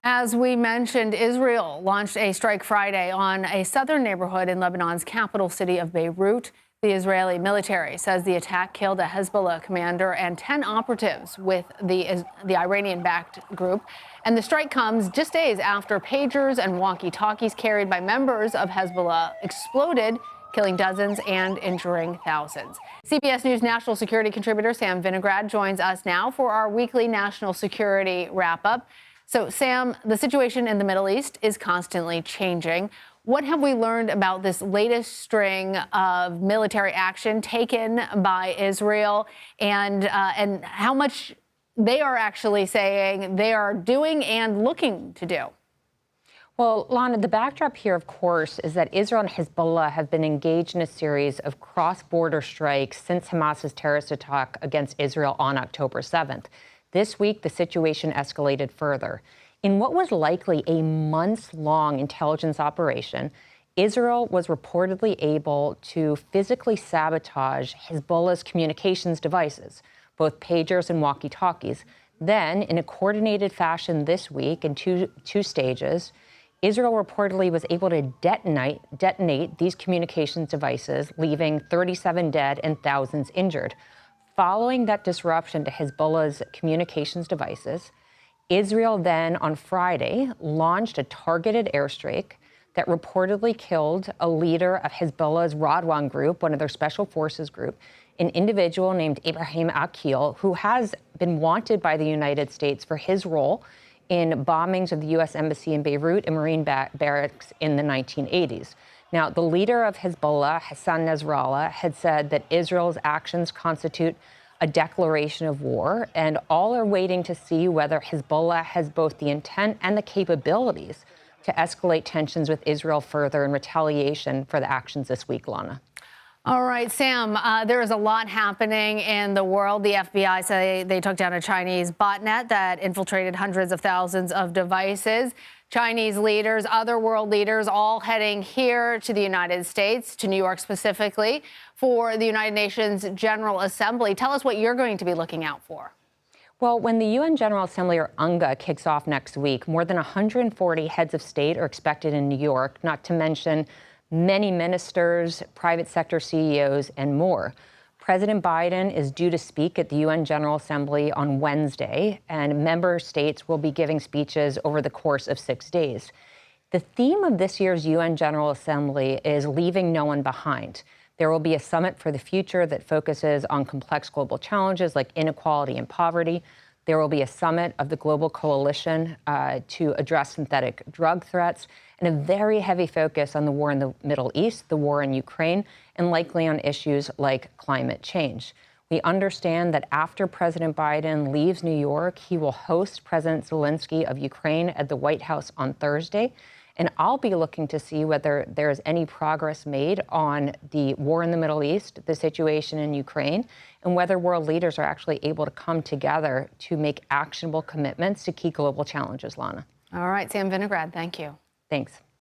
As we mentioned, Israel launched a strike Friday on a southern neighborhood in Lebanon's capital city of Beirut. The Israeli military says the attack killed a Hezbollah commander and 10 operatives with the Iranian-backed group. And the strike comes just days after pagers and walkie-talkies carried by members of Hezbollah exploded, killing dozens and injuring thousands. CBS News national security contributor Sam Vinograd joins us now for our weekly national security wrap-up. So, Sam, the situation in the Middle East is constantly changing. What have we learned about this latest string of military action taken by Israel and how much they are actually saying they are doing and looking to do? Well, Lana, the backdrop here, of course, is that Israel and Hezbollah have been engaged in a series of cross-border strikes since Hamas's terrorist attack against Israel on October 7th. This week, the situation escalated further. In what was likely a months-long intelligence operation, Israel was reportedly able to physically sabotage Hezbollah's communications devices, both pagers and walkie-talkies. Then, in a coordinated fashion this week in two stages, Israel reportedly was able to detonate these communications devices, leaving 37 dead and thousands injured. Following that disruption to Hezbollah's communications devices, Israel then on Friday launched a targeted airstrike that reportedly killed a leader of Hezbollah's Radwan group, one of their special forces group, an individual named Ibrahim Aqil, who has been wanted by the United States for his role in bombings of the U.S. Embassy in Beirut and Marine barracks in the 1980s. Now, the leader of Hezbollah, Hassan Nasrallah, had said that Israel's actions constitute a declaration of war, and all are waiting to see whether Hezbollah has both the intent and the capabilities to escalate tensions with Israel further in retaliation for the actions this week, Lana. All right, Sam, there is a lot happening in the world. The FBI say they took down a Chinese botnet that infiltrated hundreds of thousands of devices. Chinese leaders, other world leaders, all heading here to the United States, to New York specifically, for the United Nations General Assembly. Tell us what you're going to be looking out for. Well, when the UN General Assembly, or UNGA, kicks off next week, more than 140 heads of state are expected in New York, not to mention many ministers, private sector CEOs, and more. President Biden is due to speak at the UN General Assembly on Wednesday, and member states will be giving speeches over the course of 6 days. The theme of this year's UN General Assembly is leaving no one behind. There will be a summit for the future that focuses on complex global challenges like inequality and poverty. There will be a summit of the Global Coalition to address synthetic drug threats, and a very heavy focus on the war in the Middle East, the war in Ukraine, and likely on issues like climate change. We understand that after President Biden leaves New York, he will host President Zelensky of Ukraine at the White House on Thursday. And I'll be looking to see whether there's any progress made on the war in the Middle East, the situation in Ukraine, and whether world leaders are actually able to come together to make actionable commitments to key global challenges, Lana. All right, Sam Vinograd, thank you. Thanks.